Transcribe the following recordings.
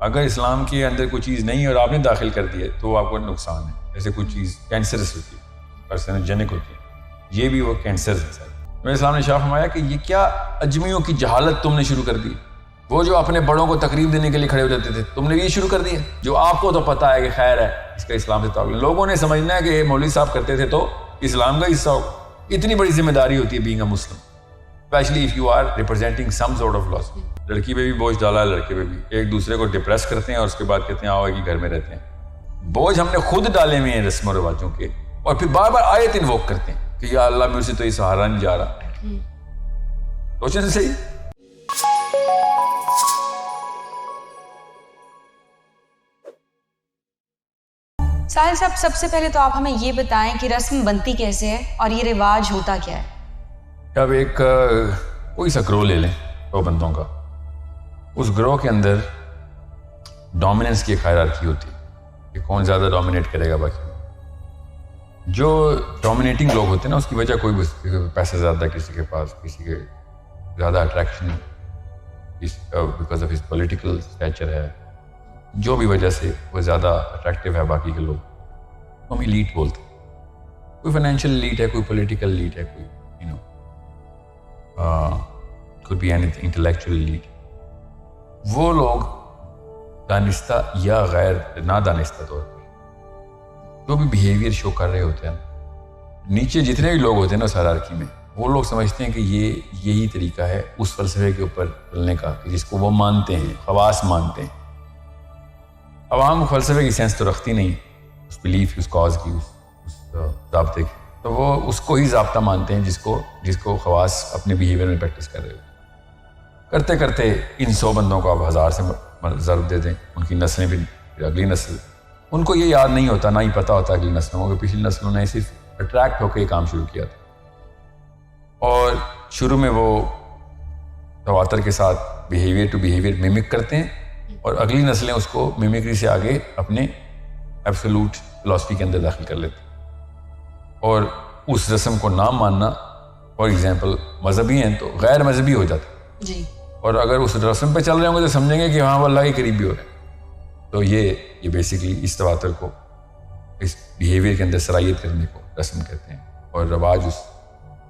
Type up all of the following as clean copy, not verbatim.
اگر اسلام کے اندر کوئی چیز نہیں ہے اور آپ نے داخل کر دی ہے تو وہ آپ کو نقصان ہے. جیسے کوئی چیز کینسرس ہوتی ہے, کارسینوجینک ہوتی ہے, یہ بھی وہ کینسر ہے. سر میرے اسلام نے شاہ فرمایا کہ یہ کیا اجمیوں کی جہالت تم نے شروع کر دی. وہ جو اپنے بڑوں کو تقریب دینے کے لیے کھڑے ہو جاتے تھے, تم نے یہ شروع کر دیا جو آپ کو تو پتہ ہے کہ خیر ہے, اس کا اسلام سے تعلق. لوگوں نے سمجھنا ہے کہ یہ مولوی صاحب کرتے تھے تو اسلام کا حصہ ہوگا. اتنی بڑی ذمہ داری ہوتی ہے being a Muslim, especially if you are representing some sort of philosophy. لڑکی پہ بھی بوجھ ڈالا ہے, لڑکے پہ بھی. ایک دوسرے کو ڈپریس کرتے ہیں اور اس کے بعد کہتے ہیں آؤ ایک ہی گھر میں رہتے ہیں. بوجھ ہم نے خود ڈالے ہوئے ہیں رسم و رواجوں کے, اور پھر بار بار آیت انووک کرتے ہیں کہ یا اللہ مجھ سے تو یہ سہارا نہیں جا رہا. سوچیں تو صحیح. ساحل صاحب, سب سے پہلے تو آپ ہمیں یہ بتائیں کہ رسم بنتی کیسے ہے اور یہ رواج ہوتا کیا ہے؟ اب ایک کوئی سا گروہ لے لیں 100 بندوں کا, اس گروہ کے اندر ڈومیننس کی ایک ہائرارکی ہوتی ہے کہ کون زیادہ ڈومینیٹ کرے گا. باقی جو ڈومینیٹنگ لوگ ہوتے ہیں نا, اس کی وجہ کوئی پیسہ زیادہ کسی کے پاس, کسی کے زیادہ attraction because of his political Stitcher ہے, جو بھی وجہ سے وہ زیادہ اٹریکٹیو ہے باقی کے لوگ, ہم ایلیٹ بولتے ہیں. کوئی فائنینشیل ایلیٹ ہے, کوئی پولیٹیکل ایلیٹ ہے, کوئی could be anything, intellectual elite. وہ لوگ دانستہ یا غیر نادانستہ طور پر جو بھی بیہیویئر شو کر رہے ہوتے ہیں, نیچے جتنے بھی لوگ ہوتے ہیں نا اس ہائرارکی میں, وہ لوگ سمجھتے ہیں کہ یہی طریقہ ہے اس فلسفے کے اوپر چلنے کا جس کو وہ مانتے ہیں, خواص مانتے ہیں. عوام فلسفے کی سینس تو رکھتی نہیں, اس بلیف کی, اس کاز کی, اس ضابطے کی, تو وہ اس کو ہی ضابطہ مانتے ہیں جس کو خواص اپنے بیہیویئر میں پریکٹس کر رہے ہو. کرتے کرتے ان 100 بندوں کو آپ 1000 سے ضرب دے دیں, ان کی نسلیں بھی, اگلی نسل, ان کو یہ یاد نہیں ہوتا, نہ ہی پتہ ہوتا اگلی نسلوں کو کہ پچھلی نسلوں نے صرف اٹریکٹ ہو کے یہ کام شروع کیا تھا. اور شروع میں وہ تواتر کے ساتھ بیہیویئر ٹو بیہیویئر میمک کرتے ہیں, اور اگلی نسلیں اس کو میمکری سے آگے اپنے ایبسولوٹ فلاسفی کے اندر داخل کر لیتے ہیں. اور اس رسم کو نہ ماننا, فار ایگزامپل مذہبی ہیں تو غیر مذہبی ہو جاتا جی, اور اگر اس رسم پہ چل رہے ہوں گے تو سمجھیں گے کہ ہاں وہ اللہ کے قریب بھی ہو رہے ہیں. تو یہ بیسیکلی اس تواتر کو, اس بیہیویئر کے اندر صلاحیت کرنے کو رسم کہتے ہیں, اور رواج اس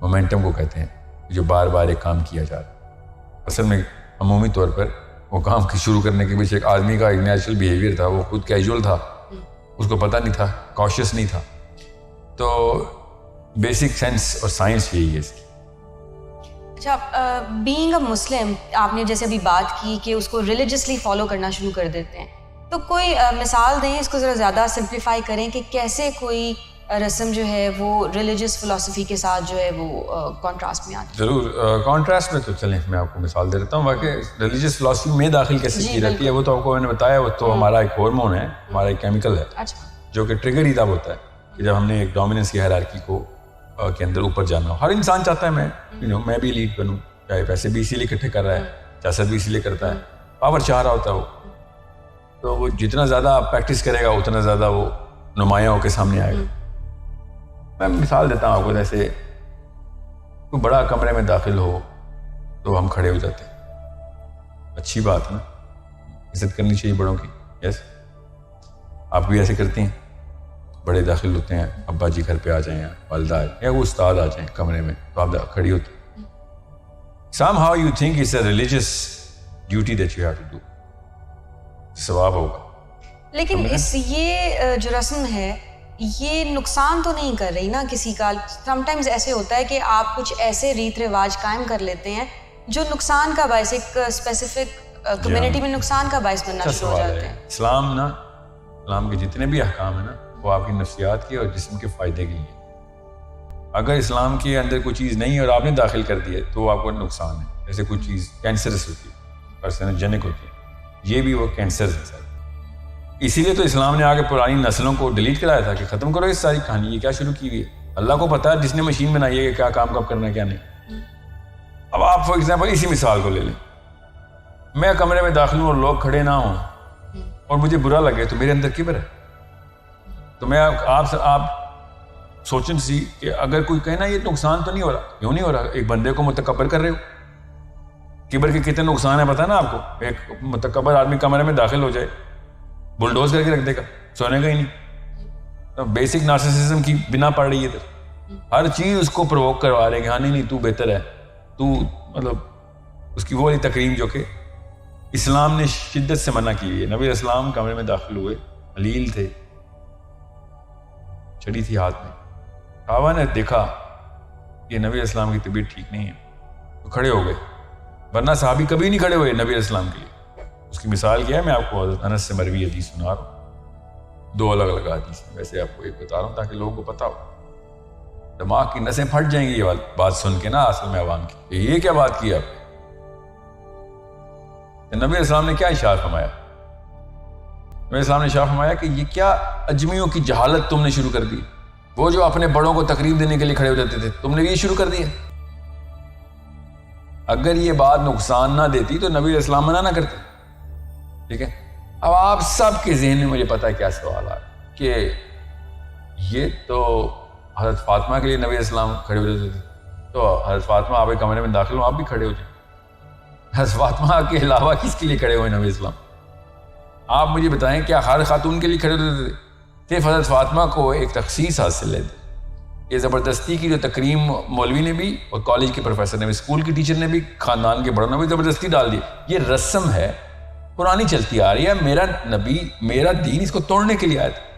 مومنٹم کو کہتے ہیں جو بار بار ایک کام کیا جا رہا ہے. اصل میں عمومی طور پر وہ کام شروع کرنے کے پیچھے ایک آدمی کا ایک نیچرل بیہیویئر تھا, وہ خود کیجول تھا, اس کو پتہ نہیں تھا, کاشیس نہیں تھا. تو بیسک سینس اور سائنس یہی ہے اس کی. اچھا, بینگ اے مسلم, آپ نے جیسے ابھی بات کی کہ اس کو ریلیجسلی فالو کرنا شروع کر دیتے ہیں, تو کوئی مثال دیں, اس کو ذرا زیادہ سمپلیفائی کریں کہ کیسے کوئی رسم جو ہے وہ ریلیجس فلاسفی کے ساتھ جو ہے وہ کانٹراسٹ میں آتی ہے. ضرور کانٹراسٹ میں تو چلیں, میں آپ کو مثال دے دیتا ہوں. واقعی ریلیجس فلاسفی میں داخل کیسے کی جاتی ہے وہ تو آپ کو میں نے بتایا, وہ تو ہمارا ایک ہارمون ہے, ہمارا ایک کیمیکل ہے, جو کہ ٹریگر ہی تب ہوتا ہے کہ جب ہم نے ایک ڈومیننس کی ہائرارکی کو کے اندر اوپر جانا ہو. ہر انسان چاہتا ہے میں بھی لیڈ بنوں, چاہے پیسے بھی اسی لیے اکٹھے کر رہا ہے, سیاست بھی اسی لیے کرتا ہے, پاور چاہ رہا ہوتا ہے وہ. تو وہ جتنا زیادہ پریکٹس کرے گا اتنا زیادہ وہ نمایاں ہو کے سامنے آئے گا. میں مثال دیتا ہوں آپ کو, جیسے کوئی بڑا کمرے میں داخل ہو تو ہم کھڑے ہو جاتے ہیں, اچھی بات ہے نا, عزت کرنی چاہیے بڑوں کی. یس, آپ بھی ایسے کرتی ہیں, بڑے داخل ہوتے ہیں, ابا جی گھر پہ آ جائیں, والدہ یا وہ استاد آ جائیں کمرے میں, تو آپ کھڑی ہوتی ہیں. Somehow you think it's a religious duty that you have to do. ثواب ہوگا. لیکن یہ جو رسم ہے یہ نقصان تو نہیں کر رہی نا کسی کا. سم ٹائمز ایسے ہوتا ہے کہ آپ کچھ ایسے ریت رواج قائم کر لیتے ہیں جو نقصان کا باعث, ایک اسپیسیفک کمیونٹی میں نقصان کا باعث بننا شروع ہو جاتے ہیں. اسلام کے جتنے بھی احکام ہیں نا, وہ آپ کی نفسیات کے اور جسم کے فائدے کے لیے. اگر اسلام کے اندر کوئی چیز نہیں ہے اور آپ نے داخل کر دی ہے تو آپ کو نقصان ہے. جیسے کوئی چیز کینسرس ہوتی ہے, کارسینوجینک ہوتی ہے, یہ بھی وہ کینسر ہے. اسی لیے تو اسلام نے آگے پرانی نسلوں کو ڈیلیٹ کرایا تھا کہ ختم کرو اس ساری کہانی, یہ کیا شروع کی ہوئی ہے. اللہ کو پتا ہے جس نے مشین بنائی ہے کہ کیا کام کب کرنا ہے کیا نہیں. اب آپ فار ایگزامپل اسی مثال کو لے لیں, میں کمرے میں داخل ہوں اور لوگ کھڑے نہ ہوں اور مجھے برا لگے تو میرے اندر کبر ہے. تو میں آپ سوچیں سی کہ اگر کوئی کہنا یہ نقصان تو نہیں ہو رہا, کیوں نہیں ہو رہا, ایک بندے کو متکبر کر رہے ہو, کبر کے کتنے نقصان ہیں پتہ ہے نا آپ کو. ایک متکبر آدمی کمرے میں داخل ہو جائے بلڈوز کر کے رکھ دے گا, سونے کا ہی نہیں. بیسک نارسسزم کی بنا پڑ رہی ہے ادھر, ہر چیز اس کو پرووک کروا رہے ہیں کہ ہاں نہیں تو بہتر ہے, تو مطلب اس کی وہ والی تقریم جو کہ اسلام نے شدت سے منع کی ہے. نبی اسلام کمرے میں داخل ہوئے, حلیل تھے, چھڑی تھی ہاتھ میں. صحابہ نے دیکھا کہ نبی اسلام کی طبیعت ٹھیک نہیں ہے تو کھڑے ہو گئے, ورنہ صحابی کبھی نہیں کھڑے ہوئے نبی اسلام کے لیے. اس کی مثال کیا ہے, میں آپ کو حضرت انس سے مروی حدیث سنا رہا ہوں, 2 الگ الگ حدیث ہیں, ویسے آپ کو ایک بتا رہا ہوں تاکہ لوگوں کو پتا ہو. دماغ کی نسیں پھٹ جائیں گی یہ بات سن کے نا اصل میں عوام کی, یہ کیا بات کی آپ نے. نبی اسلام نے کیا اشارہ فرمایا؟ نبی اسلام نے اشارہ فرمایا کہ یہ کیا اجمیوں کی جہالت تم نے شروع کر دی. وہ جو اپنے بڑوں کو تقریب دینے کے لیے کھڑے ہو جاتے تھے, تم نے یہ شروع کر دیا. اگر یہ بات نقصان نہ دیتی تو نبی اسلام منع نہ کرتے. ٹھیک ہے, اب آپ سب کے ذہن میں مجھے پتا ہے کیا سوال آ رہا کہ یہ تو حضرت فاطمہ کے لیے نبی اسلام کھڑے ہو جاتے تھے, تو حضرت فاطمہ آپ کے کمرے میں داخل ہوں آپ بھی کھڑے ہو جائیں. حضرت فاطمہ کے علاوہ کس کے لیے کھڑے ہوئے نبی اسلام؟ آپ مجھے بتائیں کیا ہر خاتون کے لیے کھڑے ہوتے تھے؟ صرف حضرت فاطمہ کو ایک تخصیص حاصل ہے. یہ زبردستی کی جو تکریم مولوی نے بھی اور کالج کے پروفیسر نے بھی, اسکول کی ٹیچر نے بھی, خاندان کے بڑوں نے بھی زبردستی ڈال دی. یہ رسم ہے, پرانی چلتی آ رہی ہے. میرا نبی, میرا دین اس کو توڑنے کے لیے آیا تھا.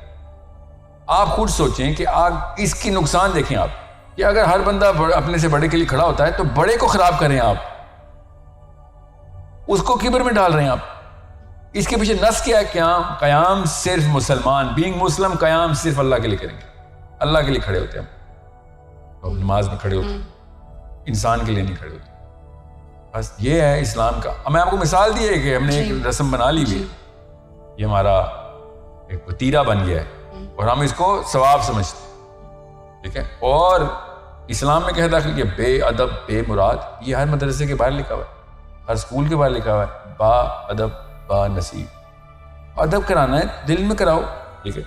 آپ خود سوچیں کہ اس کی نقصان دیکھیں آپ, کہ اگر ہر بندہ اپنے سے بڑے کے لیے کھڑا ہوتا ہے تو بڑے کو خراب کریں آپ, اس کو کبر میں ڈال رہے ہیں آپ. اس کے پیچھے نس کیا ہے؟ قیام صرف مسلمان, بینگ مسلم, قیام صرف اللہ کے لیے کریں گے. اللہ کے لیے کھڑے ہوتے ہیں ہم, نماز میں کھڑے ہوتے ہیں, انسان کے لیے نہیں کھڑے ہوتے. بس یہ ہے اسلام کا. اب میں آپ کو مثال دی ہے کہ ہم نے ایک رسم بنا لی ہوئی, یہ ہمارا ایک وتیرہ بن گیا ہے اور ہم اس کو ثواب سمجھتے ہیں. ٹھیک ہے, اور اسلام میں کہتا ہے کہ بے ادب بے مراد, یہ ہر مدرسے کے باہر لکھا ہوا ہے, ہر اسکول کے باہر لکھا ہوا ہے. با ادب با نصیب, ادب کرانا ہے دل میں کراؤ. ٹھیک ہے,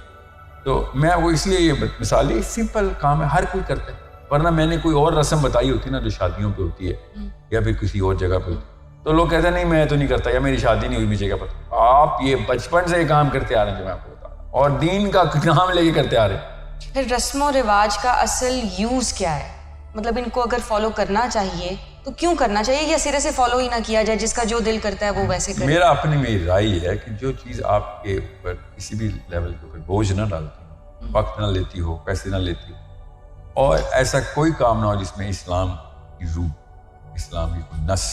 تو میں آپ کو اس لیے یہ مثال دی, سمپل کام ہے, ہر کوئی کرتا ہے. ورنہ میں نے کوئی اور رسم بتائی ہوتی نا جو شادیوں پہ ہوتی ہے یا پھر کسی اور جگہ پہ ہوتی ہے, تو لوگ کہتے ہیں نہیں میں تو نہیں کرتا, یا میری شادی نہیں ہوئی مجھے کیا پتا. آپ یہ بچپن سے یہ کام کرتے آ رہے ہیں جو میں آپ کو بتا رہا ہوں, اور دین کا نام لے کے کرتے آ رہے ہیں. پھر رسم و رواج کا اصل یوز کیا ہے؟ مطلب ان کو اگر فالو کرنا چاہیے تو کیوں کرنا چاہیے, یا سرے سے فالو ہی نہ کیا جائے, جس کا جو دل کرتا ہے وہ ویسے کرے؟ میرا اپنی میری رائے یہ ہے کہ جو چیز آپ کے اوپر کسی بھی لیول کے اوپر بوجھ نہ ڈالتی ہو, وقت نہ لیتی ہو, پیسے نہ لیتی ہو, اور ایسا کوئی کام نہ ہو جس میں اسلام کی روح, اسلام کی کوئی نس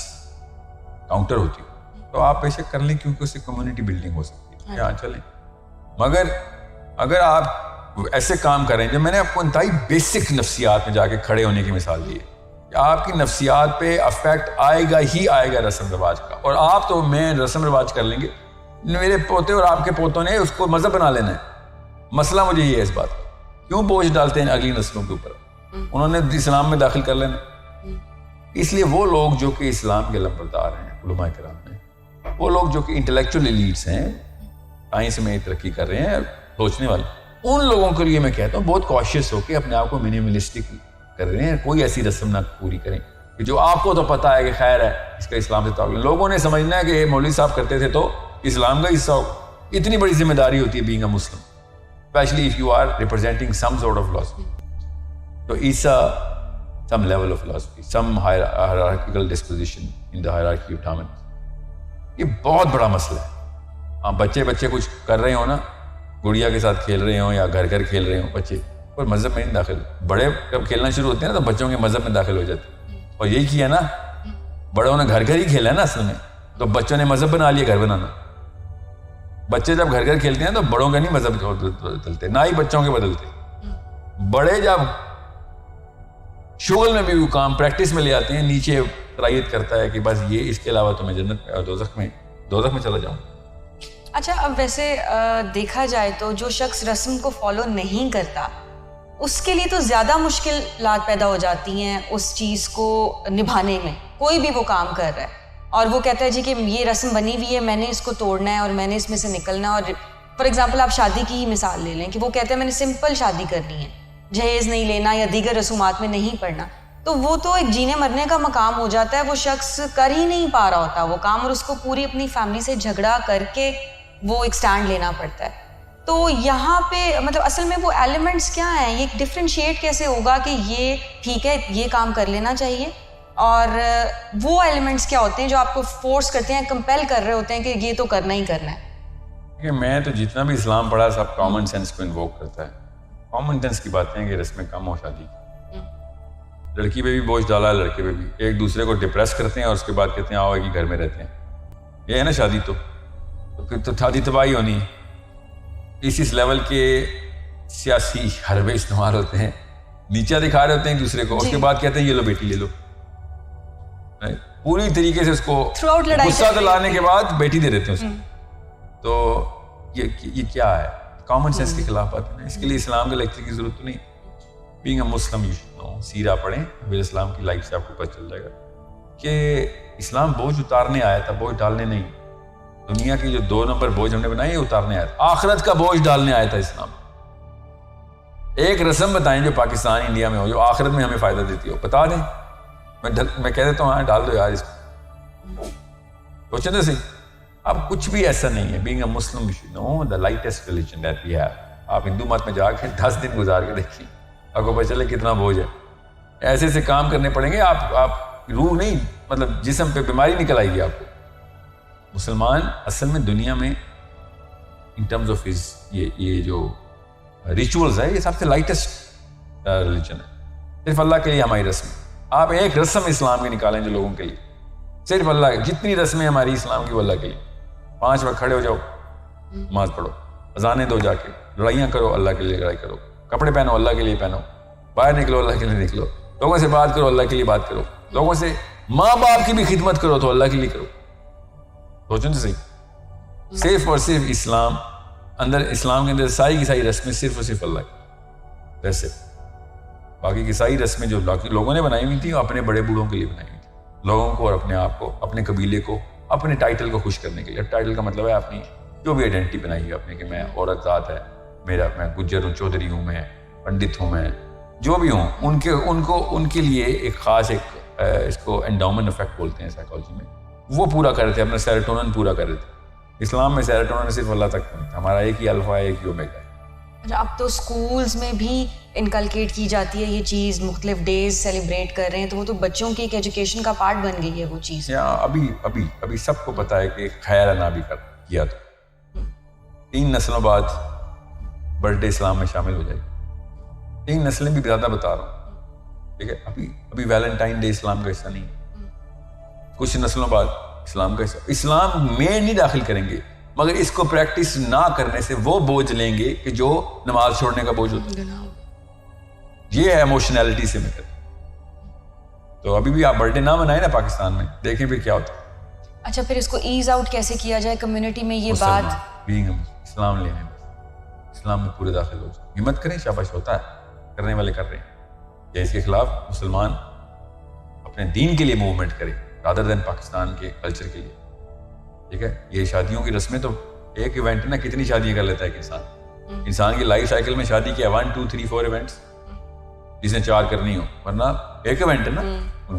کاؤنٹر ہوتی ہو, تو آپ بے شک کر لیں, کیونکہ اس سے کمیونٹی بلڈنگ ہو سکتی ہے. یہاں چلیں. مگر اگر آپ ایسے کام کریں, جو میں نے آپ کو انتہائی بیسک نفسیات میں جا کے کھڑے ہونے کی مثال دی ہے, کہ آپ کی نفسیات پہ افیکٹ آئے گا ہی آئے گا رسم رواج کا. اور آپ تو میں رسم رواج کر لیں گے, میرے پوتے اور آپ کے پوتوں نے اس کو مذہب بنا لینا ہے. مسئلہ مجھے یہ ہے اس بات کا, کیوں بوجھ ڈالتے ہیں اگلی نسلوں کے اوپر؟ انہوں نے اسلام میں داخل کر لینا. اس لیے وہ لوگ جو کہ اسلام کے علمبردار ہیں, علماء کرام ہیں, وہ لوگ جو کہ انٹلیکچوئل ایلیٹس ہیں, سائنس میں ترقی کر رہے ہیں, سوچنے والے, ان لوگوں کے لیے میں کہتا ہوں بہت کوشش ہو کہ اپنے آپ کو منیملسٹک کر رہے ہیں, کوئی ایسی رسم نہ پوری کریں کہ جو آپ کو تو پتہ ہے کہ خیر ہے, اس کا اسلام سے تعلق. لوگوں نے سمجھنا ہے کہ یہ مولوی صاحب کرتے تھے تو اسلام کا حصہ ہو. اتنی بڑی ذمہ داری ہوتی ہے being a Muslim, especially if you are representing some sort of philosophy. تو اس some level of philosophy, some hierarchical disposition in the hierarchy of dominance. یہ بہت بڑا مسئلہ ہے. ہاں بچے کچھ کر رہے ہوں نا, گڑیا کے ساتھ کھیل رہے ہوں یا گھر کھیل رہے ہوں بچے, اور مذہب میں نہیں داخل. بڑے جب کھیلنا شروع ہوتے ہیں نا تو بچوں کے مذہب میں داخل ہو جاتے ہیں. اور یہی کیا نا, بڑوں نے گھر ہی کھیلا ہے نا اصل میں, تو بچوں نے مذہب بنا لیا گھر بنانا. بچے جب گھر کھیلتے ہیں تو بڑوں کا نہیں مذہب بدلتے, نہ ہی بچوں کے بدلتے. بڑے جب شغل میں بھی وہ کام پریکٹس میں لے آتے ہیں, نیچے ترائیت کرتا ہے کہ بس یہ, اس کے علاوہ تو میں جنت میں اور دوزخ میں چلا جاؤں. اچھا, اب ویسے دیکھا جائے تو جو شخص رسم کو فالو نہیں کرتا اس کے لیے تو زیادہ مشکلات پیدا ہو جاتی ہیں اس چیز کو نبھانے میں. کوئی بھی وہ کام کر رہا ہے اور وہ کہتا ہے جی کہ یہ رسم بنی ہوئی ہے, میں نے اس کو توڑنا ہے اور میں نے اس میں سے نکلنا ہے. اور فار ایگزامپل آپ شادی کی ہی مثال لے لیں کہ وہ کہتے ہیں میں نے سمپل شادی کرنی ہے, جہیز نہیں لینا یا دیگر رسومات میں نہیں پڑنا. تو وہ تو ایک جینے مرنے کا مقام ہو جاتا ہے, وہ شخص کر ہی نہیں پا رہا ہوتا وہ کام, اور اس کو پوری اپنی فیملی سے جھگڑا کر کے وہ ایک سٹینڈ لینا پڑتا ہے. تو یہاں پہ مطلب اصل میں وہ ایلیمنٹس کیا ہیں, یہ ڈفرینشیٹ کیسے ہوگا کہ یہ ٹھیک ہے یہ کام کر لینا چاہیے, اور وہ ایلیمنٹس کیا ہوتے ہیں جو آپ کو فورس کرتے ہیں, کمپیل کر رہے ہوتے ہیں کہ یہ تو کرنا ہی کرنا ہے؟ کہ میں تو جتنا بھی اسلام پڑھا سب کامن سینس کو انووک کرتا ہے. کامن سینس کی باتیں ہیں کہ رسمیں کم ہو شادی کی, لڑکی پہ بھی بوجھ ڈالا ہے, لڑکے پہ بھی, ایک دوسرے کو ڈپریس کرتے ہیں اور اس کے بعد کہتے ہیں آؤ ایک ہی گھر میں رہتے ہیں. یہ ہے نا شادی, تو پھر تو شادی تباہی ہونی. اس لیول کے سیاسی حربے استعمال ہوتے ہیں, نیچا دکھا رہے ہوتے ہیں ایک دوسرے کو, اس کے بعد کہتے ہیں یہ لو بیٹی لے لو, پوری طریقے سے اس کو غصہ دلانے کے بعد بیٹی دے دیتے ہیں اس کو. تو یہ کیا ہے, کامن سینس کے خلاف بات ہے. اس کے لیے اسلام کے لیکچر کی ضرورت تو نہیں. Being a Muslim you should know, سیرہ پڑھیں, نبی اسلام کی لائف سے آپ کو پتہ چل جائے گا کہ اسلام بوجھ اتارنے آیا تھا, بوجھ ڈالنے نہیں. دنیا کی جو 2 نمبر بوجھ ہم نے بنائے یہ اتارنے آیا تھا, آخرت کا بوجھ ڈالنے آیا تھا اسلام. ایک رسم بتائیں جو پاکستان انڈیا میں ہو, جو آخرت میں ہمیں فائدہ دیتی ہو, بتا دیں. میں کہہ دیتا ہوں ہاں ڈال دو یار اس کو, سوچیں تو صحیح. اب کچھ بھی ایسا نہیں ہے. Being a Muslim you should know the lightest religion that we have. آپ ہندو مت میں جا کے 10 دن گزار کے دیکھیں, آپ کو پتہ چلے کتنا بوجھ ہے. ایسے ایسے کام کرنے پڑیں گے, آپ روح نہیں مطلب جسم پہ بیماری نکل آئے گی آپ کو. مسلمان اصل میں دنیا میں ان ٹرمز آف ہز یہ جو ریچولز ہے یہ سب سے لائٹسٹ ریلیجن ہے. صرف اللہ کے لیے ہماری رسم. آپ ایک رسم اسلام کی نکالیں جو لوگوں کے لیے, صرف اللہ, جتنی رسمیں ہماری اسلام کی وہ اللہ کے لیے. 5 وقت کھڑے ہو جاؤ, نماز پڑھو, اذانیں دو, جا کے لڑائیاں کرو اللہ کے لیے لڑائی کرو, کپڑے پہنو اللہ کے لیے پہنو, باہر نکلو اللہ کے لیے نکلو, لوگوں سے بات کرو اللہ کے لیے بات کرو, لوگوں سے ماں باپ کی بھی خدمت کرو تو اللہ کے لیے کرو. سوچیں تو صحیح. صرف اور صرف اسلام اسلام کے اندر ساری کی ساری رسمیں صرف اور صرف اللہ کی. ویسے باقی کی ساری رسمیں جو لوگوں نے بنائی ہوئی تھیں وہ اپنے بڑے بوڑھوں کے لیے بنائی ہوئی تھیں, لوگوں کو اور اپنے آپ کو, اپنے قبیلے کو, اپنے ٹائٹل کو خوش کرنے کے لیے. ٹائٹل کا مطلب ہے اپنی جو بھی آئیڈینٹی بنائی ہے اپنے, کہ میں عورت ذات ہے, میں گجر ہوں, چودھری ہوں, میں پنڈت ہوں, میں جو بھی ہوں, ان کے لیے ایک خاص اس کو انڈاؤمنٹ افیکٹ بولتے ہیں سائیکالوجی میں, وہ پورا کر رہے تھے, اپنا سیروٹونن پورا کر رہے تھے. اسلام میں سیروٹونن صرف اللہ تک نہیں تھا, ہمارا ایک ہی الفا ہے, ایک ہی اومیگا ہے. اب تو سکولز میں بھی انکلکیٹ کی جاتی ہے یہ چیز, مختلف ڈیز سیلیبریٹ کر رہے ہیں, تو وہ تو بچوں کی ایک ایجوکیشن کا پارٹ بن گئی ہے وہ چیز. ابھی سب کو پتا ہے کہ خیر نہ بھی کیا تو 3 نسلوں بعد برتھ ڈے اسلام میں شامل ہو جائے گی. 3 نسلیں بھی زیادہ بتا رہا ہوں, ٹھیک ہے. ابھی ویلنٹائن ڈے اسلام کا حصہ نہیں, کچھ نسلوں بعد اسلام کا حصہ. اسلام میں نہیں داخل کریں گے, مگر اس کو پریکٹس نہ کرنے سے وہ بوجھ لیں گے کہ جو نماز چھوڑنے کا بوجھ ہوتا ہے. یہ ہے ایموشنالٹی سے میٹر. تو ابھی بھی آپ برتھ ڈے نہ منائیں نا پاکستان میں, دیکھیں پھر کیا ہوتا ہے. اچھا, پھر اس کو ایز آؤٹ کیسے کیا جائے کمیونٹی میں یہ بات؟ اسلام لینے بس, اسلام میں پورے داخل ہو جائے, ہمت کریں, شاباش, ہوتا ہے, کرنے والے کر رہے ہیں. یا اس کے خلاف مسلمان اپنے دین کے لیے موومنٹ کرے رادر دین پاکستان کے کلچر کے لیے, ٹھیک ہے. یہ شادیوں کی رسمیں تو ایک ایونٹ نا کتنی شادیاں کر لیتا ہے ایک انسان کی لائف سائیکل میں شادی کیا 1 2 3 4 ایونٹس جس نے 4 کرنی ہو, ورنہ ایک ایونٹ ہے نا.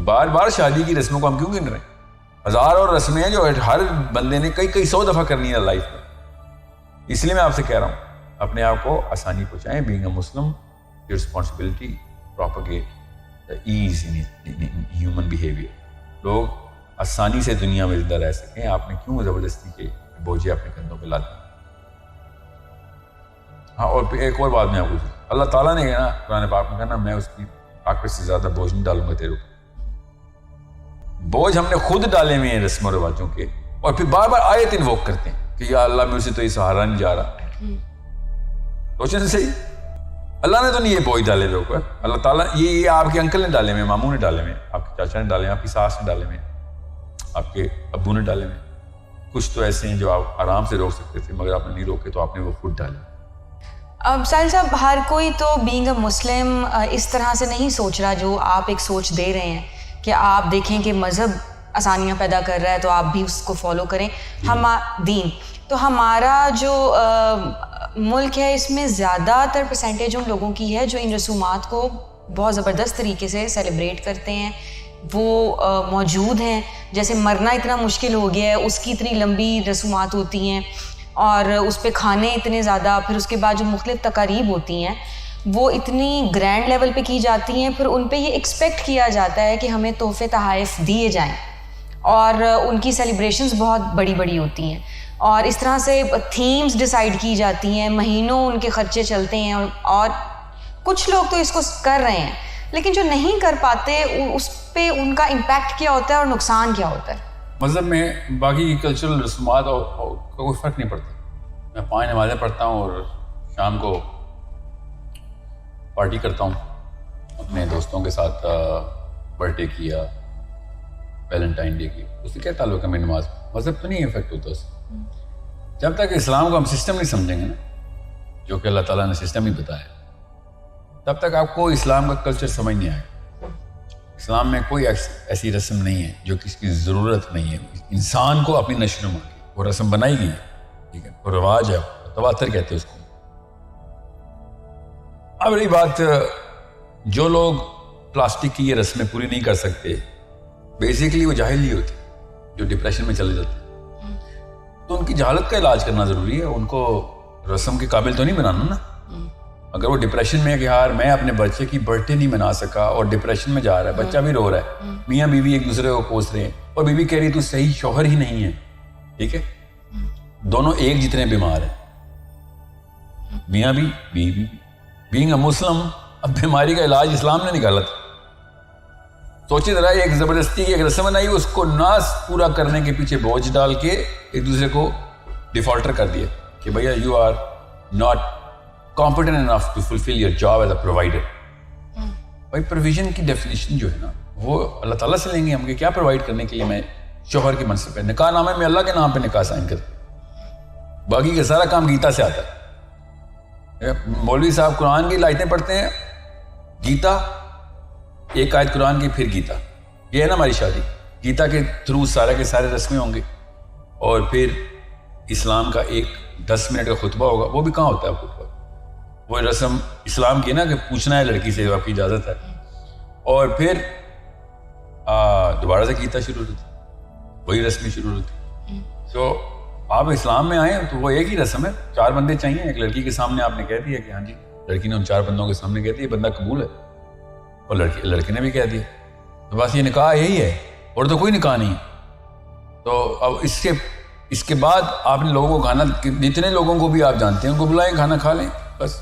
بار بار شادی کی رسموں کو ہم کیوں گن رہے ہیں؟ ہزار اور رسمیں ہیں جو ہر بندے نے کئی 100 دفعہ کرنی ہے لائف میں. اس لیے میں آپ سے کہہ رہا ہوں اپنے آپ کو آسانی پہنچائیں. Being a Muslim your responsibility propagate as in human behaviour. لوگ آسانی سے دنیا میں زندہ رہ سکیں. آپ نے کیوں زبردستی کے بوجھے اپنے کندھوں پہ لاتے ہیں؟ ہاں, اور پھر ایک اور بات میں آپ کو, اللہ تعالیٰ نے کہا نا قرآن پاک میں, کہنا میں اس کی طاقت سے زیادہ بوجھ نہیں ڈالوں گا تیرے اوپر. بوجھ ہم نے خود ڈالے ہوئے ہیں رسم و رواجوں کے, اور پھر بار بار آیت انووک کرتے ہیں کہ یا اللہ مجھ سے تو یہ سہارا نہیں جا رہا. سوچیں سے صحیح, اللہ نے تو نہیں یہ بوجھ ڈالے ہوئے اوپر. اللہ تعالیٰ یہ آپ کے انکل نے ڈالے ہوئے, ماموں نے ڈالے ہوئے, آپ کے چاچا نے ڈالے ہوئے, آپ کی ساس نے ڈالے ہوئے, آپ کے ابو نے ڈالے ہوئے. کچھ تو ایسے ہیں جو آپ آرام سے روک سکتے تھے, مگر آپ نے نہیں روکے تو آپ نے وہ خود ڈالے. ساحل صاحب, ہر کوئی تو بینگ اے مسلم اس طرح سے نہیں سوچ رہا جو آپ ایک سوچ دے رہے ہیں کہ آپ دیکھیں کہ مذہب آسانیاں پیدا کر رہا ہے تو آپ بھی اس کو فالو کریں. دین تو ہمارا جو ملک ہے اس میں زیادہ تر پرسنٹیج ان لوگوں کی ہے جو ان رسومات کو بہت زبردست طریقے سے سیلیبریٹ کرتے ہیں. وہ موجود ہیں. جیسے مرنا اتنا مشکل ہو گیا ہے, اس کی اتنی لمبی رسومات ہوتی ہیں اور اس پہ کھانے اتنے زیادہ, پھر اس کے بعد جو مختلف تقاریب ہوتی ہیں وہ اتنی گرینڈ لیول پہ کی جاتی ہیں. پھر ان پہ یہ ایکسپیکٹ کیا جاتا ہے کہ ہمیں تحفے تحائف دیے جائیں, اور ان کی سیلیبریشنز بہت بڑی بڑی ہوتی ہیں, اور اس طرح سے تھیمز ڈیسائیڈ کی جاتی ہیں, مہینوں ان کے خرچے چلتے ہیں. اور کچھ لوگ تو اس کو کر رہے ہیں, لیکن جو نہیں کر پاتے اس پہ ان کا امپیکٹ کیا ہوتا ہے اور نقصان کیا ہوتا ہے. مذہب میں باقی کلچرل رسومات اور کوئی فرق نہیں پڑتا. میں 5 نمازیں پڑھتا ہوں اور شام کو پارٹی کرتا ہوں اپنے دوستوں کے ساتھ, برتھ ڈے کیا, ویلنٹائن ڈے کی, اس سے کیا تعلق ہے میری نماز؟ مذہب تو نہیں افیکٹ ہوتا اس سے. جب تک اسلام کو ہم سسٹم نہیں سمجھیں گے نا, جو کہ اللہ تعالیٰ نے سسٹم ہی بتایا, تب تک آپ کو اسلام کا کلچر سمجھ نہیں آئے. اسلام میں کوئی ایسی رسم نہیں ہے جو کسی کی ضرورت نہیں ہے. انسان کو اپنی نشو نما کی وہ رسم بنائی گئی ہے, ٹھیک ہے, وہ رواج ہے, تواتر کہتے ہیں اس کو. اب رہی بات, جو لوگ پلاسٹک کی یہ رسمیں پوری نہیں کر سکتے, بیسیکلی وہ جاہل ہی ہوتے جو ڈپریشن میں چلے جاتے ہیں. تو ان کی جہالت کا علاج کرنا ضروری ہے. ان کو رسم کے قابل تو نہیں بنانا نا. اگر وہ ڈپریشن میں ہے کہ یار میں اپنے بچے کی برتھ ڈے نہیں منا سکا اور ڈپریشن میں جا رہا ہے, بچہ بھی رو رہا ہے, میاں بیوی ایک دوسرے کو کوس رہے ہیں, اور بیوی کہہ رہی ہے تو صحیح شوہر ہی نہیں ہے, ٹھیک ہے, دونوں ایک جتنے بیمار ہیں, میاں بھی بیوی بھی. بینگ اے مسلم, اب بیماری کا علاج اسلام نے نکالا تھا. سوچے ذرا, ایک زبردستی کی ایک رسم بنائی, اس کو نہ پورا کرنے کے پیچھے بوجھ ڈال کے ایک دوسرے کو ڈیفالٹر کر دیا کہ بھیا you are not competent enough to fulfill your job as a provider. بھائی پروویژن کی ڈیفینیشن جو ہے نا وہ اللہ تعالیٰ سے لیں گے ہم, کہ کیا پرووائڈ کرنے کے لیے میں شوہر کے منصب پہ, نکاح نامے میں اللہ کے نام پہ نکاح سائن کرتا ہوں, باقی کا سارا کام گیتا سے آتا ہے. مولوی صاحب قرآن کی آیتیں پڑھتے ہیں, گیتا ایک آیت قرآن کی پھر گیتا, یہ ہے نا ہماری شادی. گیتا کے تھرو سارے کے سارے رسمیں ہوں گے, اور پھر اسلام کا ایک 10 منٹ کا خطبہ ہوگا. وہ بھی کہاں ہوتا ہے خطبہ؟ وہ رسم اسلام کی نا کہ پوچھنا ہے لڑکی سے, آپ کی اجازت ہے, اور پھر دوبارہ سے گیتا شروع ہوتی, وہی رسمیں شروع ہوتی. سو آپ اسلام میں آئیں تو وہ ایک ہی رسم ہے. 4 بندے چاہیے, ایک لڑکی کے سامنے آپ نے کہہ دیا کہ ہاں جی, لڑکی نے ان 4 بندوں کے سامنے کہہ دیا بندہ قبول ہے, اور لڑکے نے بھی کہہ دیا, تو بس یہ نکاح یہی ہے, اور تو کوئی نکاح نہیں. تو اب اس کے بعد آپ نے لوگوں کو کھانا, جتنے لوگوں کو بھی آپ جانتے ہیں ان کو بلائیں, کھانا کھا لیں, بس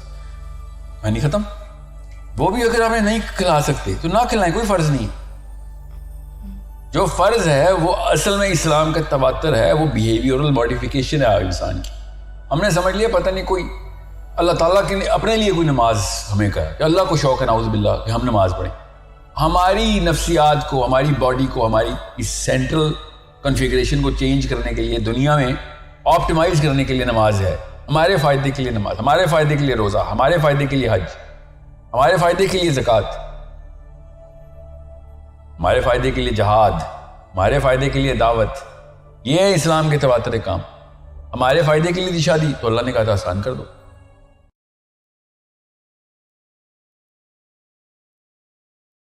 کہانی ختم. وہ بھی اگر آپ نے نہیں کھلا سکتے تو نہ کھلائیں, کوئی فرض نہیں. جو فرض ہے وہ اصل میں اسلام کا تواتر ہے, وہ بیہیویئرل ماڈیفیکیشن ہے انسان کی. ہم نے سمجھ لیا پتہ نہیں کوئی اللہ تعالیٰ کے اپنے لیے کوئی نماز ہمیں کہا کہ اللہ کو شوق ہے نعوذ باللہ کہ ہم نماز پڑھیں. ہماری نفسیات کو, ہماری باڈی کو, ہماری اس سینٹرل کنفیگریشن کو چینج کرنے کے لیے, دنیا میں آپٹیمائز کرنے کے لیے نماز ہے. ہمارے فائدے کے لیے نماز, ہمارے فائدے کے لیے روزہ, ہمارے فائدے کے لیے حج, ہمارے فائدے کے لیے زکوٰۃ, ہمارے فائدے کے لیے جہاد, ہمارے فائدے کے لیے دعوت. یہ ہے اسلام کے تواتر کام. ہمارے فائدے کے لیے دی شادی, تو اللہ نے کہا تھا آسان کر دو.